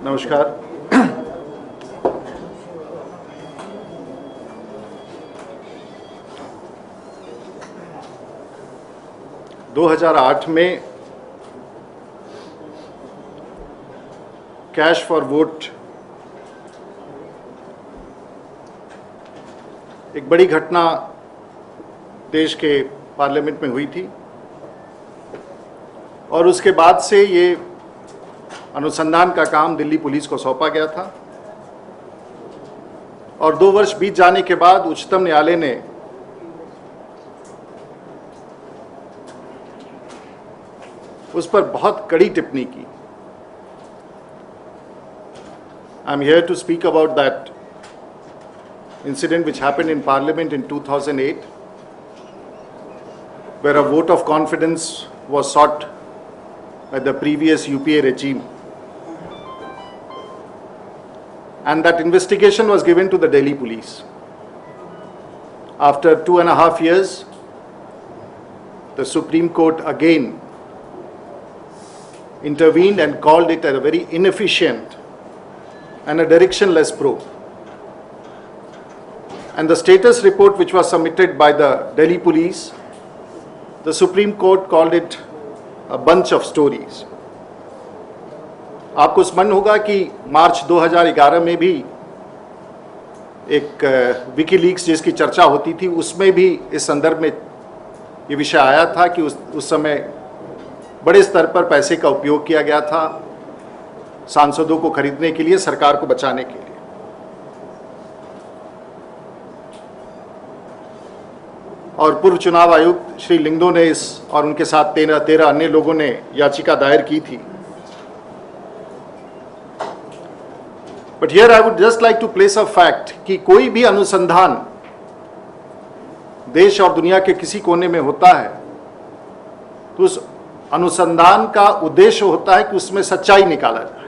नमस्कार। 2008 में cash for vote एक बड़ी घटना देश के पार्लियामेंट में हुई थी और उसके बाद से ये अनुसंधान का काम दिल्ली पुलिस को सौंपा गया था और 2 वर्ष बीत जाने के बाद उच्चतम न्यायालय ने उस पर बहुत कड़ी टिप्पणी की। I am here to speak about that incident which happened in Parliament in 2008, where a vote of confidence was sought by the previous UPA regime, and that investigation was given to the Delhi police. After 2.5 years, the Supreme Court again intervened and called it a very inefficient and a directionless probe. And the status report which was submitted by the Delhi police, the Supreme Court called it a bunch of stories. आपको स्मरण होगा कि मार्च 2011 में भी एक WikiLeaks जिसकी चर्चा होती थी, उसमें भी इस संदर्भ में ये विषय आया था कि उस समय बड़े स्तर पर पैसे का उपयोग किया गया था सांसदों को खरीदने के लिए, सरकार को बचाने के लिए। और पूर्व चुनाव आयुक्त श्री लिंगदो ने इस और उनके साथ 13 अन्य लोगों ने याचिका दायर की थी। But here I would just like to place a fact कि कोई भी अनुसंधान देश और दुनिया के किसी कोने में होता है तो उस अनुसंधान का उद्देश्य होता है कि उसमें सच्चाई निकाला जाए।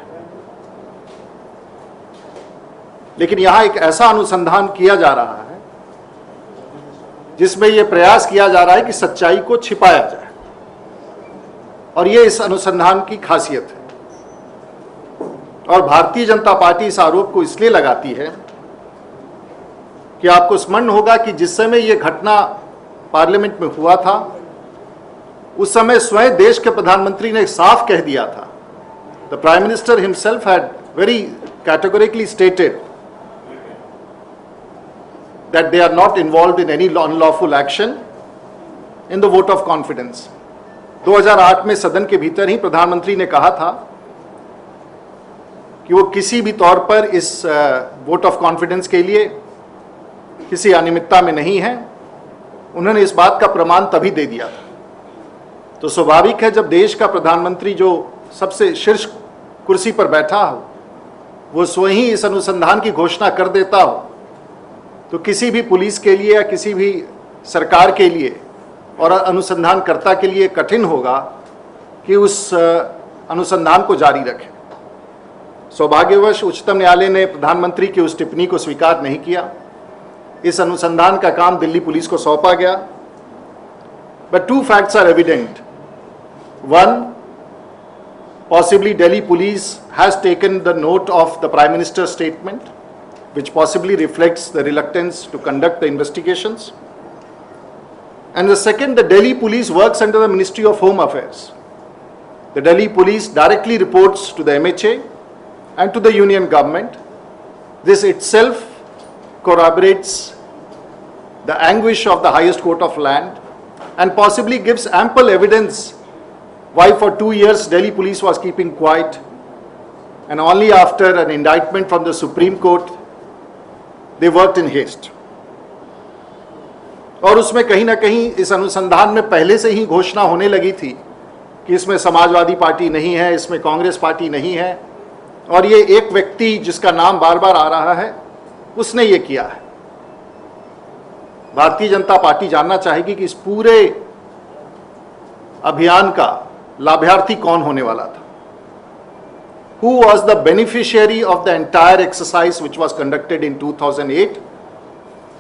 लेकिन यहां एक ऐसा अनुसंधान किया जा रहा है जिसमें यह प्रयास किया जा रहा है कि सच्चाई को छिपाया जाए, और यह इस अनुसंधान की खासियत है। और भारतीय जनता पार्टी इस आरोप को इसलिए लगाती है कि आपको स्मरण होगा कि जिस समय यह घटना पार्लियामेंट में हुआ था, उस समय स्वयं देश के प्रधानमंत्री ने साफ कह दिया था, the prime minister himself had very categorically stated that they are not involved in any unlawful action in the vote of confidence. 2008 में सदन के भीतर ही प्रधानमंत्री ने कहा था कि वो किसी भी तौर पर इस वोट ऑफ कॉन्फिडेंस के लिए किसी अनियमितता में नहीं है। उन्होंने इस बात का प्रमाण तभी दे दिया था। तो स्वाभाविक है जब देश का प्रधानमंत्री जो सबसे शीर्ष कुर्सी पर बैठा हो वो स्वयं ही इस अनुसंधान की घोषणा कर देता हो, तो किसी भी पुलिस के लिए या किसी भी सरकार के लिए और अनुसंधानकर्ता के लिए कठिन होगा कि उस अनुसंधान को जारी रखें। सौभाग्यवश उच्चतम न्यायालय ने प्रधानमंत्री की उस टिप्पणी को स्वीकार नहीं किया। इस अनुसंधान का काम दिल्ली पुलिस को सौंपा गया। But 2 facts are evident. One, possibly Delhi police has taken the note of the Prime Minister's statement, which possibly reflects the reluctance to conduct the investigations. And the second, the Delhi police works under the Ministry of Home Affairs. The Delhi police directly reports to the MHA and to the union government. This itself corroborates the anguish of the highest court of land and possibly gives ample evidence why for 2 years Delhi police was keeping quiet, and only after an indictment from the Supreme Court they worked in haste. और उसमें कहीं ना कहीं इस अनुसंधान में पहले से ही घोषणा होने लगी थी कि इसमें समाजवादी पार्टी नहीं है, इसमें कांग्रेस पार्टी नहीं है, और ये एक व्यक्ति जिसका नाम बार बार आ रहा है उसने ये किया है। भारतीय जनता पार्टी जानना चाहेगी कि इस पूरे अभियान का लाभार्थी कौन होने वाला था। Who was the beneficiary of the entire exercise which was conducted in 2008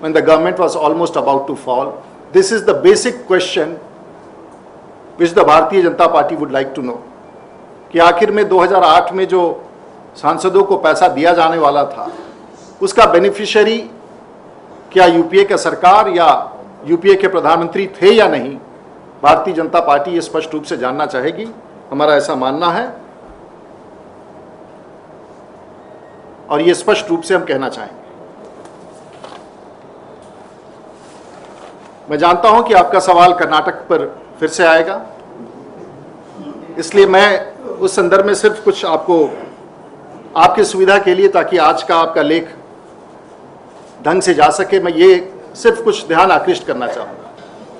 when the government was almost about to fall? This is the basic question which the Bharatiya Janata Party would like to know. कि आखिर में 2008 में जो सांसदों को पैसा दिया जाने वाला था, उसका बेनिफिशियरी क्या यूपीए का सरकार या यूपीए के प्रधानमंत्री थे या नहीं, भारतीय जनता पार्टी ये स्पष्ट रूप से जानना चाहेगी। हमारा ऐसा मानना है और ये स्पष्ट रूप से हम कहना चाहेंगे। मैं जानता हूं कि आपका सवाल कर्नाटक पर फिर से आएगा, इसलिए मैं उस संदर्भ में सिर्फ कुछ आपको आपकी सुविधा के लिए, ताकि आज का आपका लेख ढंग से जा सके, मैं ये सिर्फ कुछ ध्यान आकृष्ट करना चाहूँगा।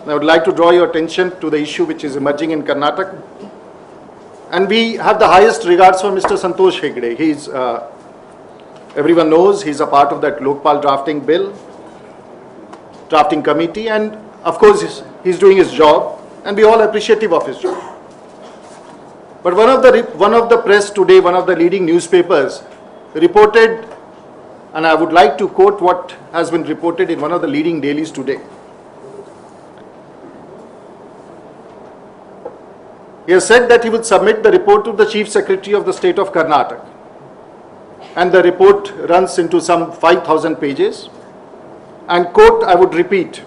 I would like to draw your attention to the issue which is emerging in Karnataka, and we have the highest regards for Mr. Santosh Hegde. He is, everyone knows, he is a part of that Lokpal drafting committee, and of course he is doing his job, and we all appreciative of his job. But one of the press today, one of the leading newspapers reported, and I would like to quote what has been reported in one of the leading dailies today. He has said that he will submit the report to the Chief Secretary of the state of Karnataka, and the report runs into some 5,000 pages, and quote, I would repeat,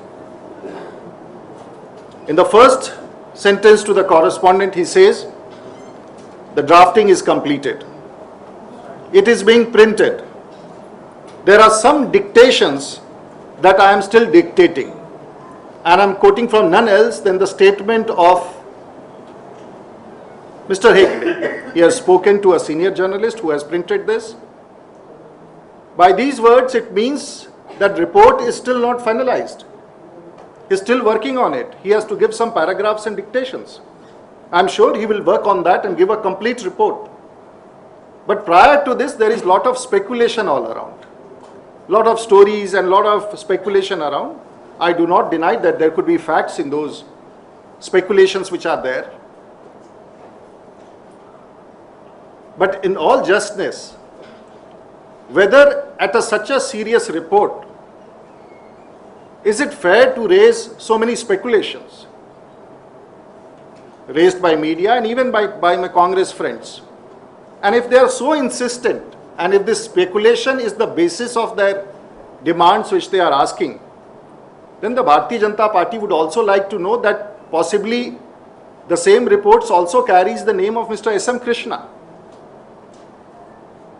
in the first sentence to the correspondent he says, the drafting is completed, it is being printed, there are some dictations that I am still dictating, and I am quoting from none else than the statement of Mr. Hegde. He has spoken to a senior journalist who has printed this. By these words, it means that report is still not finalized. He is still working on it. He has to give some paragraphs and dictations. I am sure he will work on that and give a complete report. But prior to this, there is a lot of speculation all around. Lot of stories and lot of speculation around. I do not deny that there could be facts in those speculations which are there. But in all justness, whether at such a serious report, is it fair to raise so many speculations raised by media and even by my Congress friends? And if they are so insistent, and if this speculation is the basis of their demands which they are asking, then the Bharatiya Janata Party would also like to know that possibly the same reports also carries the name of Mr. S.M. Krishna.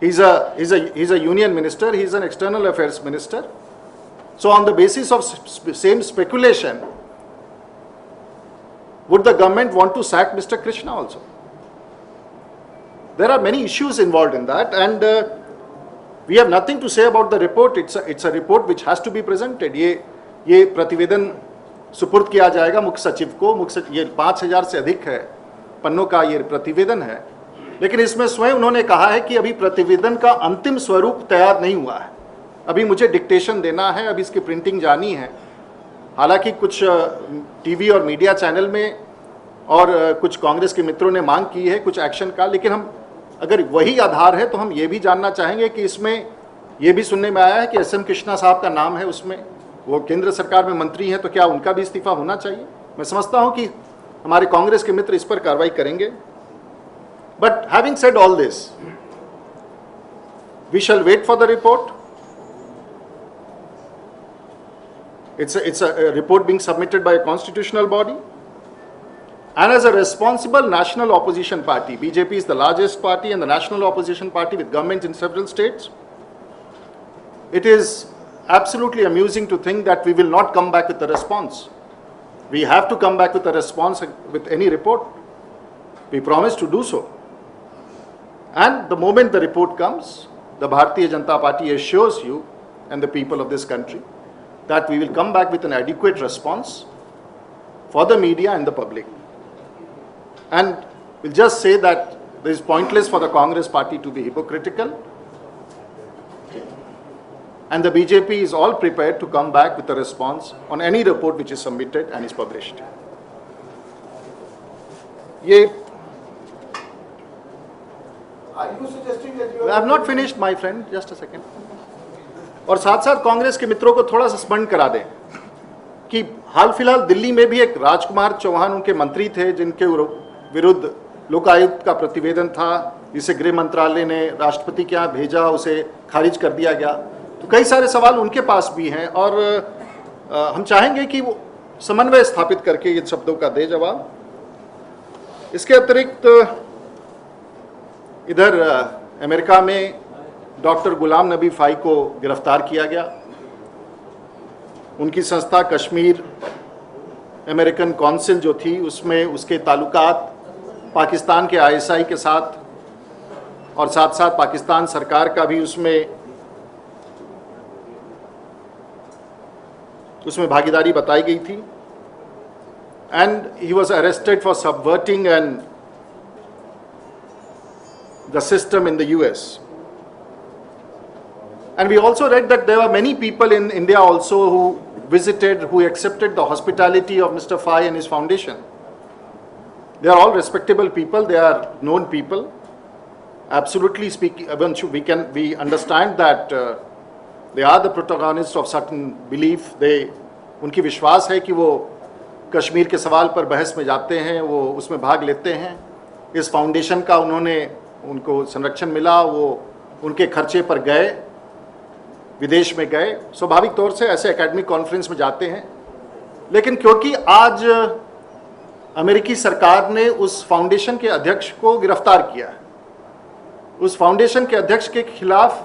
He's a union minister, he's an external affairs minister. So on the basis of same speculation, would the government want to sack Mr. Krishna also? There are many issues involved in that, and we have nothing to say about the report. It's a report which has to be presented. ये प्रतिवेदन सुपुर्द किया जाएगा मुख्य सचिव को। ये 5,000 से अधिक है पन्नों का ये प्रतिवेदन है, लेकिन इसमें स्वयं उन्होंने कहा है कि अभी प्रतिवेदन का अंतिम स्वरूप तैयार नहीं हुआ है, अभी मुझे डिक्टेशन देना है, अभी इसकी प्रिंटिंग जानी है। हालांकि कुछ टीवी और मीडिया चैनल में और कुछ कांग्रेस के मित्रों ने मांग की है कुछ एक्शन का, लेकिन हम अगर वही आधार है तो हम ये भी जानना चाहेंगे कि इसमें ये भी सुनने में आया है कि एस.एम. कृष्णा साहब का नाम है उसमें, वो केंद्र सरकार में मंत्री हैं, तो क्या उनका भी इस्तीफा होना चाहिए? मैं समझता हूं कि हमारे कांग्रेस के मित्र इस पर कार्रवाई करेंगे। But having said all this, we shall wait for the report. It's a report being submitted by a constitutional body, and as a responsible national opposition party, BJP is the largest party and the national opposition party with government in several states. It is absolutely amusing to think that we will not come back with a response. We have to come back with a response with any report. We promise to do so. And the moment the report comes, the Bharatiya Janata Party assures you and the people of this country that we will come back with an adequate response for the media and the public. And we'll just say that it is pointless for the Congress party to be hypocritical, and the BJP is all prepared to come back with a response on any report which is submitted and is published. Are you suggesting that you I have not finished, my friend, just a second. और साथ साथ कांग्रेस के मित्रों को थोड़ा सा स्मरण करा दें कि हाल फिलहाल दिल्ली में भी एक राजकुमार चौहान उनके मंत्री थे जिनके विरुद्ध लोकायुक्त का प्रतिवेदन था, इसे गृह मंत्रालय ने राष्ट्रपति के यहाँ भेजा, उसे खारिज कर दिया गया। तो कई सारे सवाल उनके पास भी हैं और हम चाहेंगे कि वो समन्वय स्थापित करके इन शब्दों का दे जवाब। इसके अतिरिक्त इधर अमेरिका में डॉक्टर गुलाम नबी फाई को गिरफ्तार किया गया। उनकी संस्था कश्मीर अमेरिकन काउंसिल जो थी उसमें उसके ताल्लुकात पाकिस्तान के ISI के साथ और साथ साथ पाकिस्तान सरकार का भी उसमें भागीदारी बताई गई थी। And he was arrested for subverting and the system in the US. And we also read that there were many people in India also who accepted the hospitality of Mr. Fai and his foundation. They are all respectable people, they are known people. Absolutely speaking, we understand that they are the protagonists of certain belief. उनकी विश्वास है कि वो कश्मीर के सवाल पर बहस में जाते हैं, वो उसमें भाग लेते हैं। इस फाउंडेशन का उनको संरक्षण मिला, वो उनके खर्चे पर गए, विदेश में गए, स्वाभाविक तौर से ऐसे एकेडमिक कॉन्फ्रेंस में जाते हैं। लेकिन क्योंकि आज अमेरिकी सरकार ने उस फाउंडेशन के अध्यक्ष को गिरफ्तार किया है, उस फाउंडेशन के अध्यक्ष के खिलाफ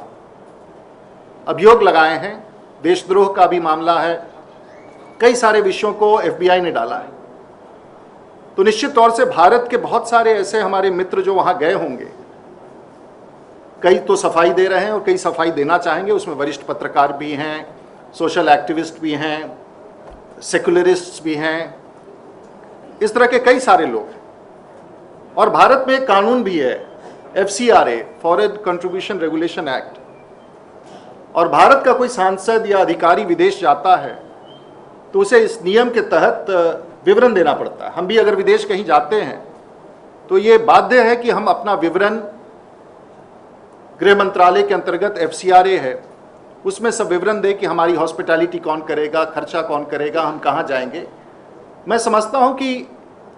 अभियोग लगाए हैं, देशद्रोह का भी मामला है, कई सारे विषयों को FBI ने डाला है। तो निश्चित तौर से भारत के बहुत सारे ऐसे हमारे मित्र जो वहां गए होंगे, कई तो सफाई दे रहे हैं और कई सफाई देना चाहेंगे। उसमें वरिष्ठ पत्रकार भी हैं, सोशल एक्टिविस्ट भी हैं, सेकुलरिस्ट्स भी हैं, इस तरह के कई सारे लोग। और भारत में एक कानून भी है FCRA, foreign contribution regulation act, और भारत का कोई सांसद या अधिकारी विदेश जाता है तो उसे इस नियम के तहत विवरण देना पड़ता है। हम भी अगर विदेश कहीं जाते हैं तो ये बाध्य है कि हम अपना विवरण, गृह मंत्रालय के अंतर्गत FCRA है, उसमें सब विवरण दे कि हमारी हॉस्पिटैलिटी कौन करेगा, खर्चा कौन करेगा, हम कहाँ जाएंगे। मैं समझता हूँ कि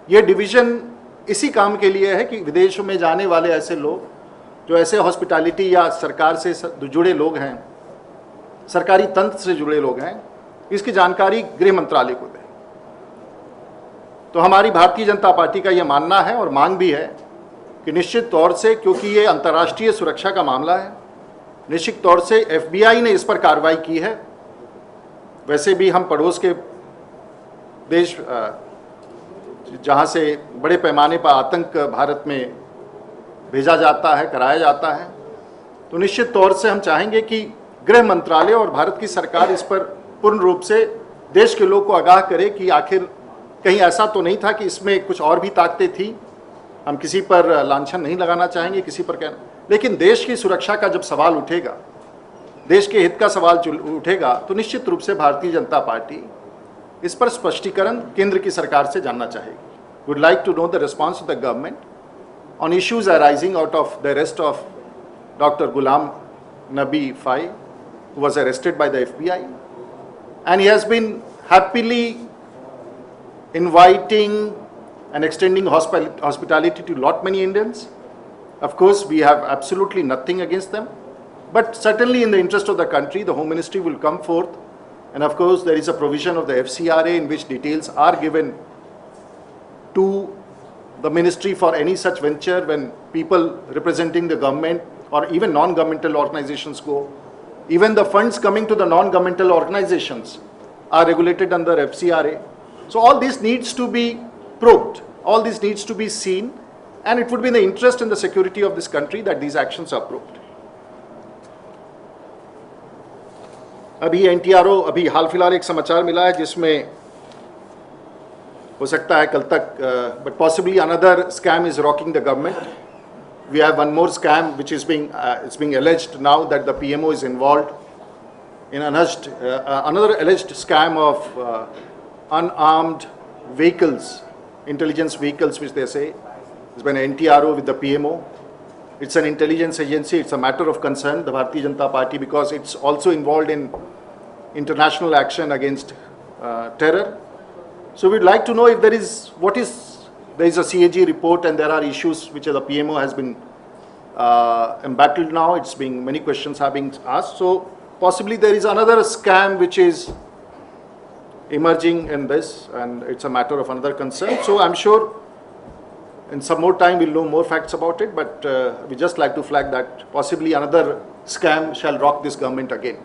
ये डिवीज़न इसी काम के लिए है कि विदेशों में जाने वाले ऐसे लोग जो ऐसे हॉस्पिटैलिटी या सरकार से जुड़े लोग हैं, सरकारी तंत्र से जुड़े लोग हैं, इसकी जानकारी गृह मंत्रालय को दें। तो हमारी भारतीय जनता पार्टी का यह मानना है और मांग भी है कि निश्चित तौर से, क्योंकि ये अंतर्राष्ट्रीय सुरक्षा का मामला है, निश्चित तौर से FBI ने इस पर कार्रवाई की है। वैसे भी हम पड़ोस के देश जहाँ से बड़े पैमाने पर आतंक भारत में भेजा जाता है, कराया जाता है, तो निश्चित तौर से हम चाहेंगे कि गृह मंत्रालय और भारत की सरकार इस पर पूर्ण रूप से देश के लोग को आगाह करे कि आखिर कहीं ऐसा तो नहीं था कि इसमें कुछ और भी ताकतें थी। हम किसी पर लांछन नहीं लगाना चाहेंगे, किसी पर कहना, लेकिन देश की सुरक्षा का जब सवाल उठेगा, देश के हित का सवाल उठेगा, तो निश्चित रूप से भारतीय जनता पार्टी इस पर स्पष्टीकरण केंद्र की सरकार से जानना चाहेगी। Would like to know the response of the government on issues arising out of the arrest of doctor Ghulam Nabi Fai, who was arrested by the FBI, and he has been happily inviting and extending hospitality to lot many Indians. Of course, we have absolutely nothing against them, but certainly in the interest of the country, the Home Ministry will come forth, and of course there is a provision of the FCRA in which details are given to the ministry for any such venture when people representing the government or even non-governmental organizations go. Even the funds coming to the non-governmental organizations are regulated under FCRA. So all this needs to be probed, all this needs to be seen, and it would be in the interest and the security of this country that these actions are probed. अभी NTRO, अभी हाल फिलहाल एक समाचार मिला है जिसमें हो सकता है कल तक, but possibly another scam is rocking the government. We have one more scam which is being alleged now that the PMO is involved in another alleged scam of unarmed vehicles, intelligence vehicles, which they say has been NTRO with the PMO. It's an intelligence agency. It's a matter of concern, the Bharatiya Janata Party, because it's also involved in international action against terror. So we'd like to know if there is a CAG report and there are issues which the PMO has been embattled now. It's being, many questions are being asked. So possibly there is another scam which is emerging in this, and it's a matter of another concern. So I'm sure in some more time we'll know more facts about it, but we just like to flag that possibly another scam shall rock this government again.